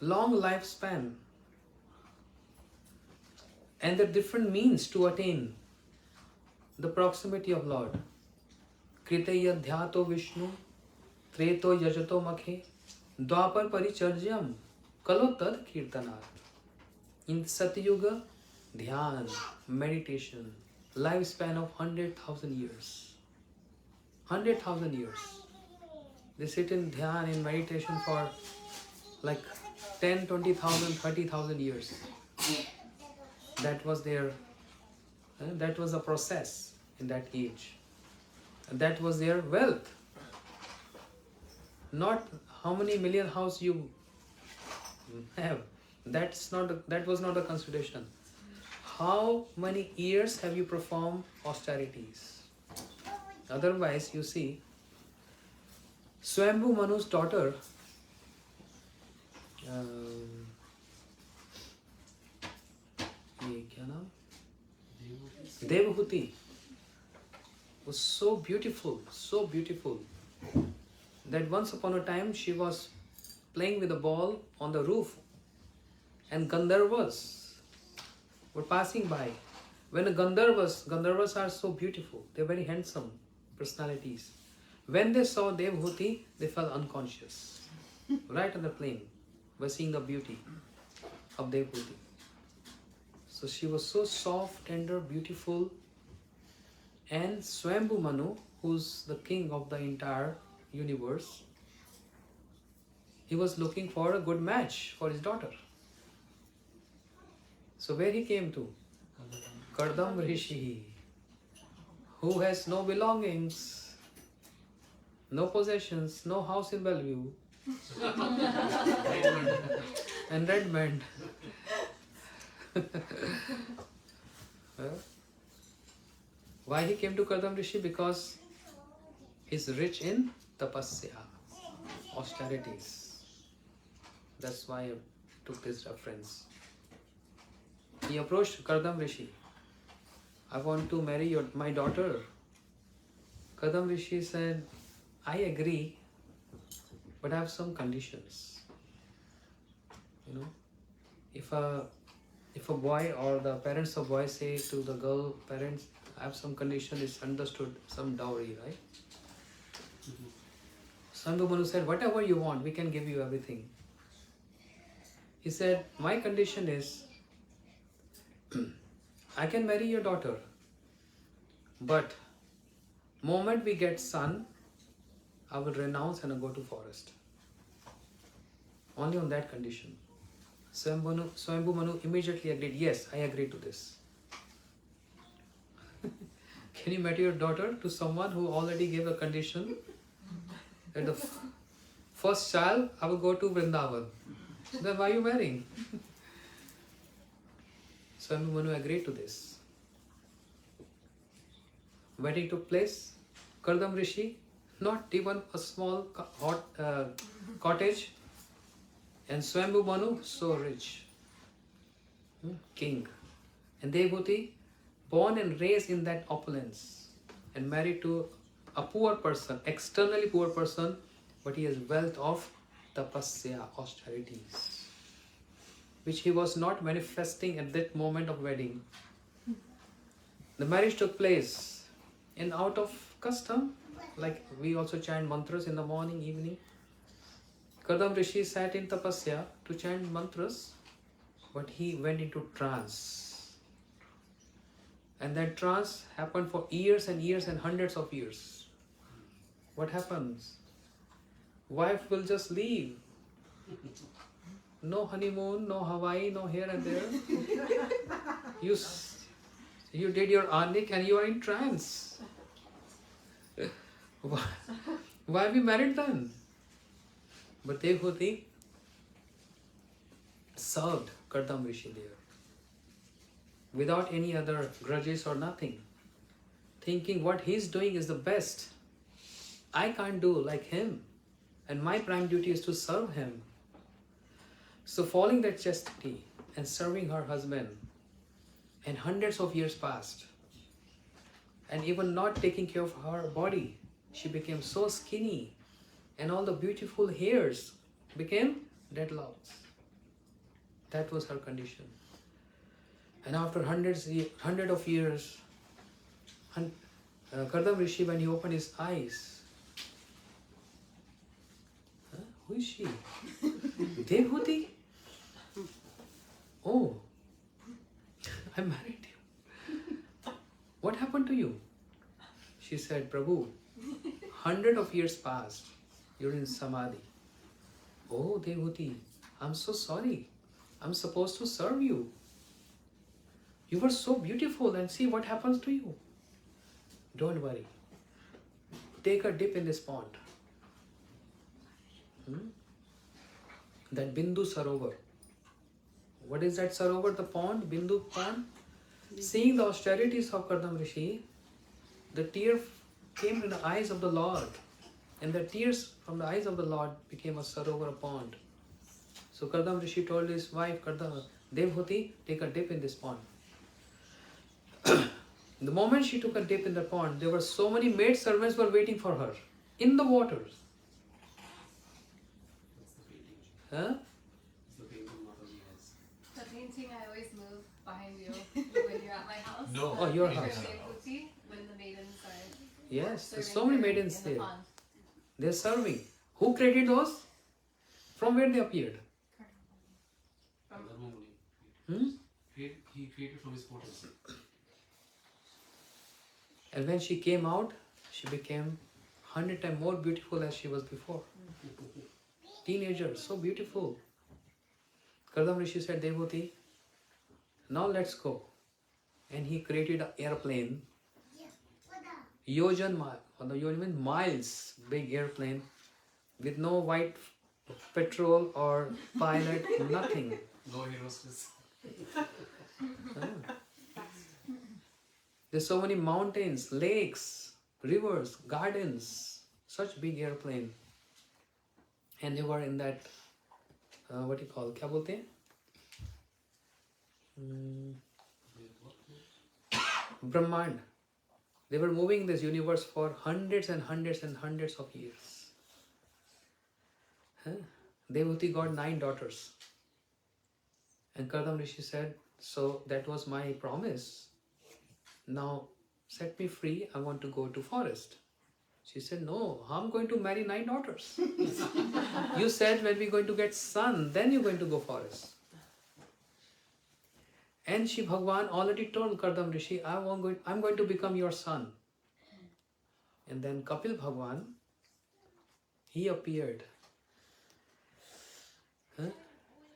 long lifespan and the different means to attain the proximity of Lord, Kriteya Dhyato Vishnu, Treto Yajato Makhe, Dwapar Paricharyam, Kalotad Kirtanar. In Satyuga, Dhyan, meditation, lifespan of 100,000 years. 100,000 years. They sit in Dhyan, in meditation for like 10, 20,000, 30,000 years. That was that was a process in that age. That was their wealth. Not how many million house you have. That was not the consideration. How many years have you performed austerities? Otherwise, you see, Swambhu Manu's daughter, Devahuti, was so beautiful, that once upon a time she was playing with a ball on the roof and Gandharvas were passing by. When the Gandharvas are so beautiful, they're very handsome personalities. When they saw Devahuti, they fell unconscious. Right on the plane, by seeing the beauty of Devahuti. So she was so soft, tender, beautiful. And Swambhu Manu, who's the king of the entire universe, he was looking for a good match for his daughter. So where he came to? Kardam Rishi, who has no belongings, no possessions, no house in Bellevue, and Redmond. Why he came to Kardam Rishi? Because he's rich in tapasya, austerities. That's why I took this reference. He approached Kardam Rishi. I want to marry my daughter. Kardam Rishi said, I agree, but I have some conditions. If a boy or the parents of boy say to the girl parents, I have some condition, it's understood, some dowry, right? Swambhu Manu said, whatever you want, we can give you everything. He said, my condition is, I can marry your daughter, but moment we get son, I will renounce and I'll go to forest. Only on that condition. Swambhu Manu immediately agreed, yes, I agree to this. Can you marry your daughter to someone who already gave a condition that the first child, I will go to Vrindavan. Then why are you marrying? Swambhu Manu agreed to this. Wedding took place. Kardam Rishi, not even a small cottage. And Swambhu Manu, so rich. King. And Devahuti, born and raised in that opulence. And married to a poor person, externally poor person, but he has wealth of tapasya, austerities, which he was not manifesting at that moment of wedding. The marriage took place, and out of custom, like we also chant mantras in the morning, evening, Kardam Rishi sat in tapasya to chant mantras, but he went into trance. And that trance happened for years and years and hundreds of years. What happens? Wife will just leave. No honeymoon, no Hawaii, no here and there. You did your anik and you are in trance. Why we married then? But Devhuti served Kardam Rishi there without any other grudges or nothing, thinking what he's doing is the best. I can't do like him, and my prime duty is to serve him. So following that chastity and serving her husband, and hundreds of years passed, and even not taking care of her body, she became so skinny, and all the beautiful hairs became deadlocks. That was her condition. And after hundred of years, Kardam Rishi, when he opened his eyes, who is she? Devhuti? Oh, I married you. What happened to you? She said, Prabhu, 100 of years passed. You're in Samadhi. Oh, Devhuti, I'm so sorry. I'm supposed to serve you. You were so beautiful, and see what happens to you. Don't worry. Take a dip in this pond. That Bindu Sarovar. What is that Sarovar? The pond, Bindu pond. Seeing the austerities of Kardam Rishi, the tear came in the eyes of the Lord, and the tears from the eyes of the Lord became a Sarovar, a pond. So Kardam Rishi told his wife, Devhuti, take a dip in this pond. The moment she took a dip in the pond, there were so many maid servants were waiting for her in the waters. Huh? It's the painting Mataji has. The painting I always move behind you when you're at my house. No. Oh, your From house. Devhuti, when the maidens are Yes, there's serving so many her maidens in the there. pond. They're serving. Who created those? From where they appeared? From Dharma Muni. Hmm? He created from his photos. And when she came out, she became 100 times more beautiful as she was before. Teenager, so beautiful. Kardam Rishi said, Devhuti, now let's go. And he created an airplane. Yojan means miles, big airplane with no white petrol or pilot, nothing. No hostess. There's so many mountains, lakes, rivers, gardens, such big airplane. And they were in that, what do you call, kya bolte hain? Brahmand. They were moving this universe for hundreds and hundreds and hundreds of years. Devhuti got 9 daughters. And Kardam Rishi said, so that was my promise. Now set me free, I want to go to forest. She said, no, I'm going to marry 9 daughters. You said when we're going to get son, then you're going to go forest. And Shiv Bhagwan already told Kardam Rishi, I'm going to become your son. And then Kapil Bhagwan, he appeared.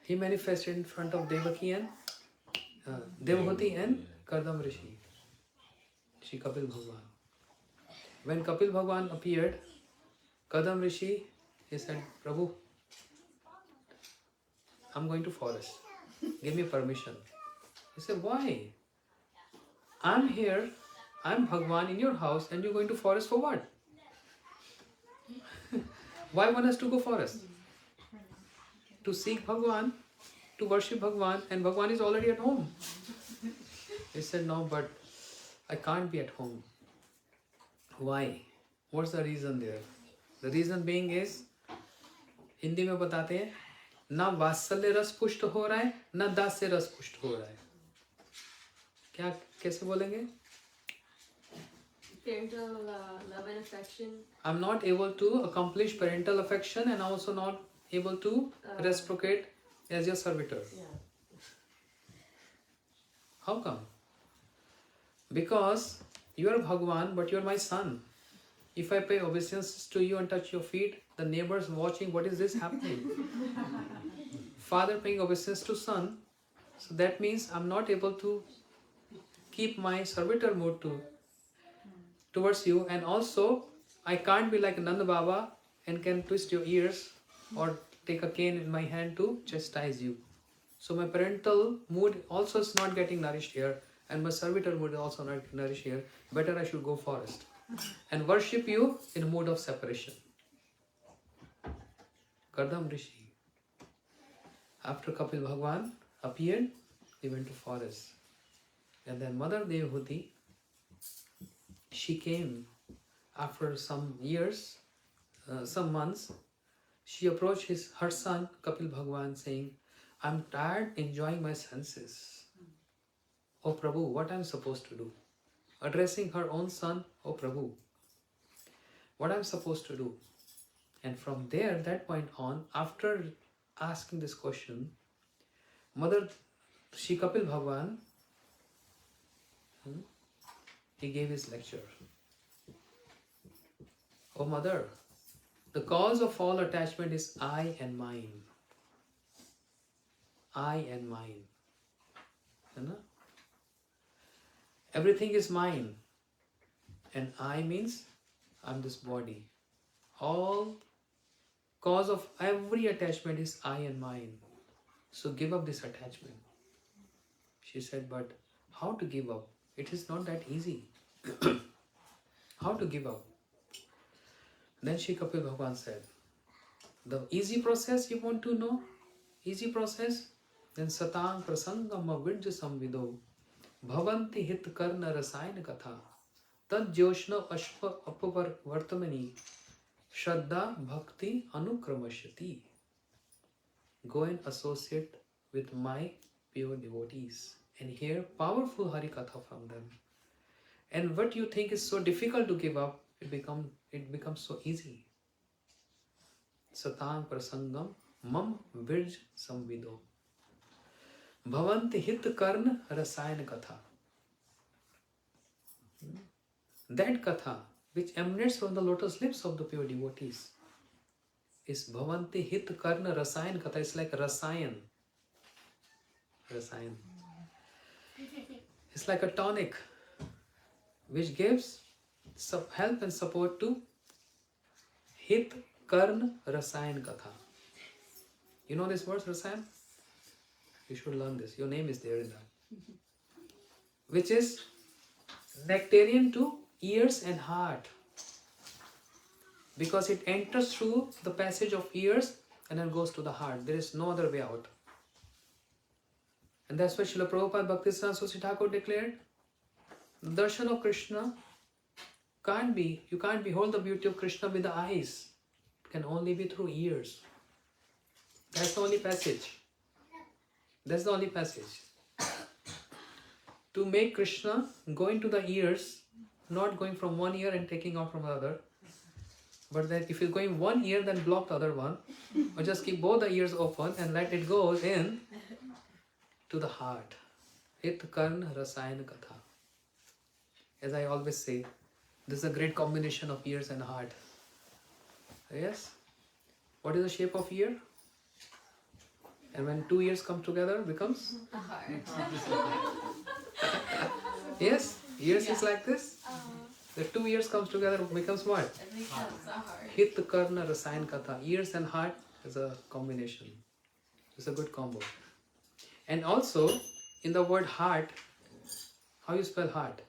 He manifested in front of Devaki and Devhuti and Kardam Rishi. Shri Kapil Bhagwan. When Kapil Bhagwan appeared, Kardam Rishi, he said, Prabhu, I'm going to forest. Give me permission. He said, why? I'm here, I'm Bhagwan in your house, and you're going to forest for what? Why one has to go forest? To seek Bhagwan, to worship Bhagwan, and Bhagwan is already at home. He said, no, but I can't be at home. Why? What's the reason there? The reason being is, Hindi में बताते हैं, ना वात्सल्य रस पुष्ट हो रहा है, ना दास्य रस पुष्ट हो रहा है. क्या कैसे बोलेंगे? Parental love and affection. I'm not able to accomplish parental affection and also not able to reciprocate as your servitor. Yeah. How come? Because you are Bhagwan, but you are my son. If I pay obeisance to you and touch your feet, the neighbors watching, what is this happening? Father paying obeisance to son, so that means I'm not able to keep my servitor mood towards you, and also I can't be like Nanda Baba and can twist your ears or take a cane in my hand to chastise you. So my parental mood also is not getting nourished here, and my servitor mood is also not nourished here. Better I should go forest and worship you in a mood of separation. Kardam Rishi. After Kapil Bhagwan appeared, he went to forest. And then Mother Devahuti, she came after some years, some months. She approached her son Kapil Bhagwan saying, I'm tired enjoying my senses. Oh Prabhu, what I'm supposed to do? Addressing her own son, Oh Prabhu, what I'm supposed to do? And from there, that point on, after asking this question, Mother Shri Kapil Bhagwan, he gave his lecture. Oh Mother, the cause of all attachment is I and mine. I and mine. You know? Everything is mine. And I means I'm this body. All cause of every attachment is I and mine. So give up this attachment. She said, but how to give up? It is not that easy. How to give up? Then Shri Kapil Bhagwan said, the easy process you want to know? Easy process? Then Satang Prasangam Virja Samvido Bhavanti Hit Karna Rasayan Katha Tad Joshna Ashpa Apavar Vartamani Shraddha Bhakti Anukramashyati. Go and associate with my pure devotees and hear powerful Hari Katha from them. And what you think is so difficult to give up, it becomes so easy. Satang Prasangam Mam Virj Samvido Bhavanti Hit Karna Rasayan Katha. That Katha which emanates from the lotus lips of the pure devotees is Bhavanti Hit Karna Rasayan Katha. It's like Rasayan. Rasayan. It's like a tonic which gives some help and support to Hit Karna Rasayan Katha. You know this word Rasayan? You should learn this. Your name is there in that. Which is nectarian to ears and heart. Because it enters through the passage of ears and then goes to the heart. There is no other way out. And that's why Srila Prabhupada Bhaktisiddhanta Saraswati Thakur declared, the darshan of Krishna you can't behold the beauty of Krishna with the eyes. It can only be through ears. That's the only passage. That's the only passage. To make Krishna go into the ears, not going from one ear and taking out from the other, but that if you're going one ear, then block the other one, or just keep both the ears open and let it go in to the heart. Hit Karna Rasayan Katha. As I always say, this is a great combination of ears and heart. Yes? What is the shape of ear? And when two ears come together, becomes? A heart. Yes? Ears is like this. The two ears comes together, becomes what? It becomes a heart. Hit Karna Rasayan Katha. Ears and heart is a combination. It's a good combo. And also, in the word heart, how you spell heart?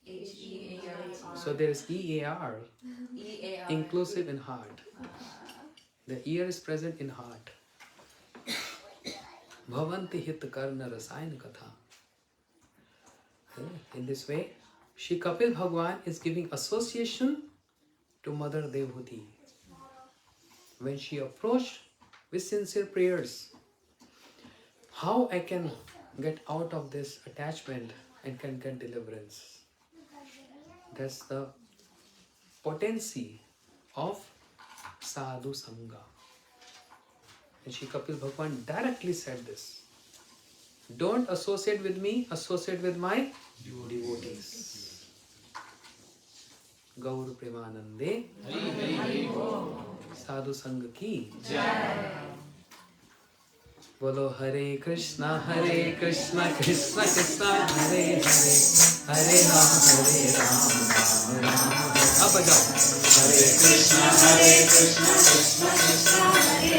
H-E-A-R. So there is E-A-R, E-A-R. inclusive in heart. The ear is present in heart. Bhavanti Hit Karna Rasayan Katha. In this way, Shri Kapil Bhagwan is giving association to Mother Devahuti. When she approached with sincere prayers, how I can get out of this attachment and can get deliverance. That's the potency of Sadhu Sangha. And Shri Kapil Bhagwan directly said this. Don't associate with me, associate with my devotees. Gaur Premanande Sadhu Sangha ki Jai. Bolo Hare Krishna, Krishna Krishna, Hare Hare, Hare Ram, Ram Ram. Up and down. Hare Krishna, Krishna Krishna, Hare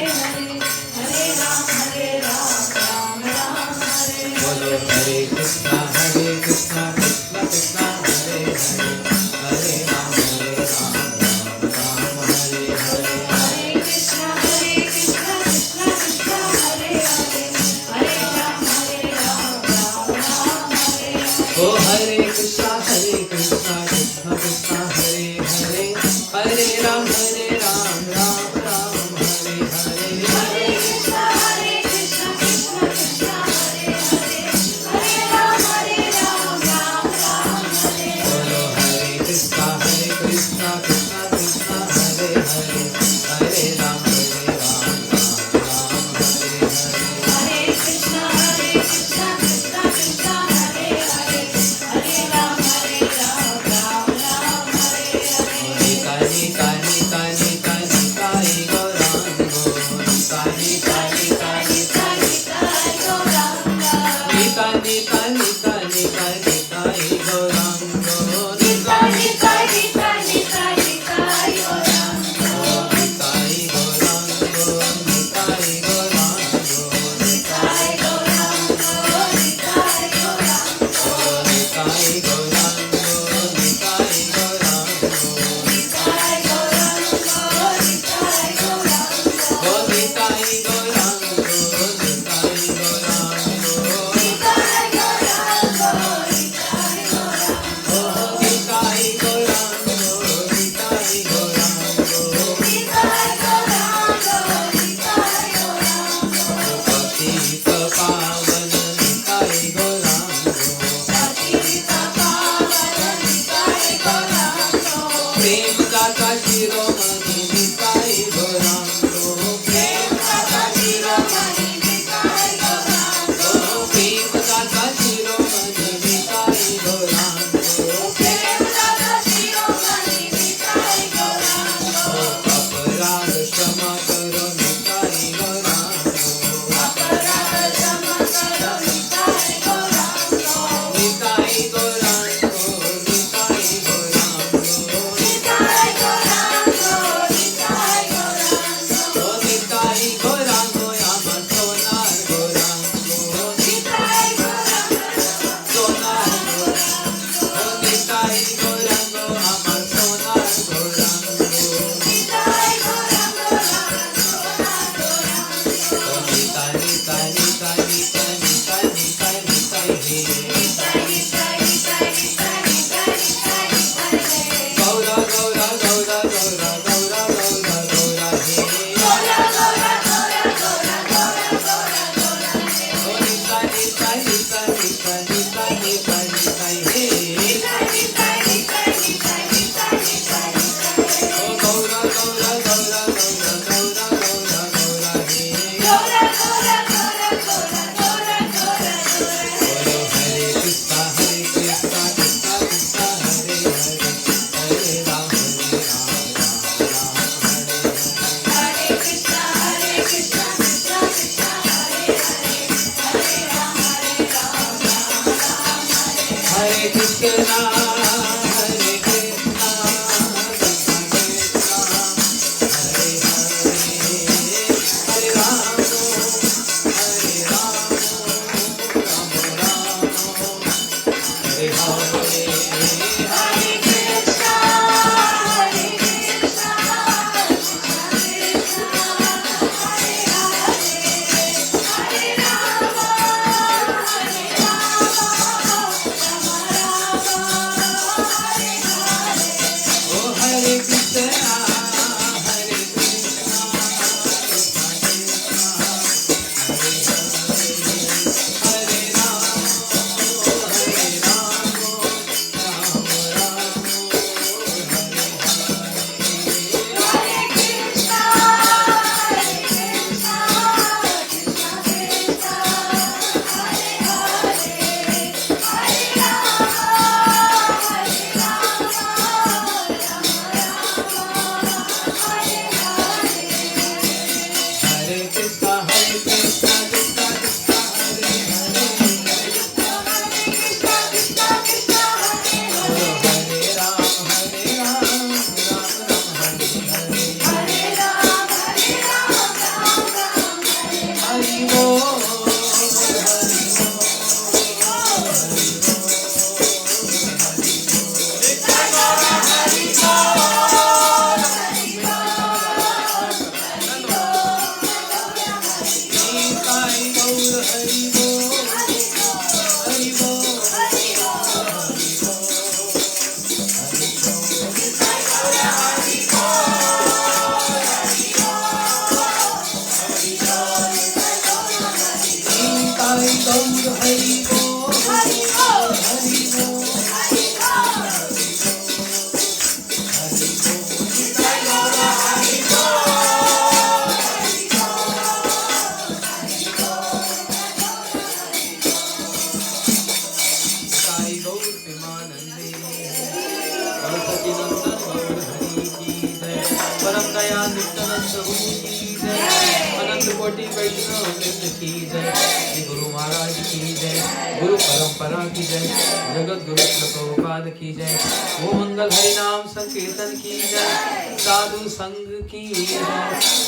कोटि वैष्णव वृंद की जय, श्री गुरु महाराज की जय, गुरु परंपरा की जय, जगत गुरु प्रभुपाद की जय, वो मंगल हरि नाम संकीर्तन की जय, साधु संग की जय,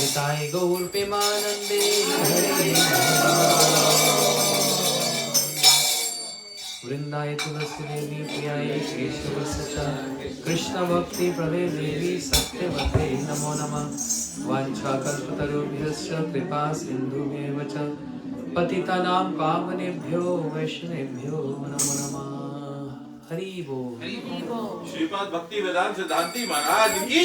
निताय गौर प्रेमानंदे हरे वृंदाय तुलसी देवी प्रियाय केशव सचा, कृष्ण भक्ति प्रदे देवी सत्यवते नमो नमः, वाञ्छाकल्पतरुभ्यश्च कृपा सिन्धुभ्येव च पतितानां पावनेभ्यो वैष्णवेभ्यो नमो नमः। हरि बोल। श्रीपाद भक्ति वेदांत सिद्धांति महाराज की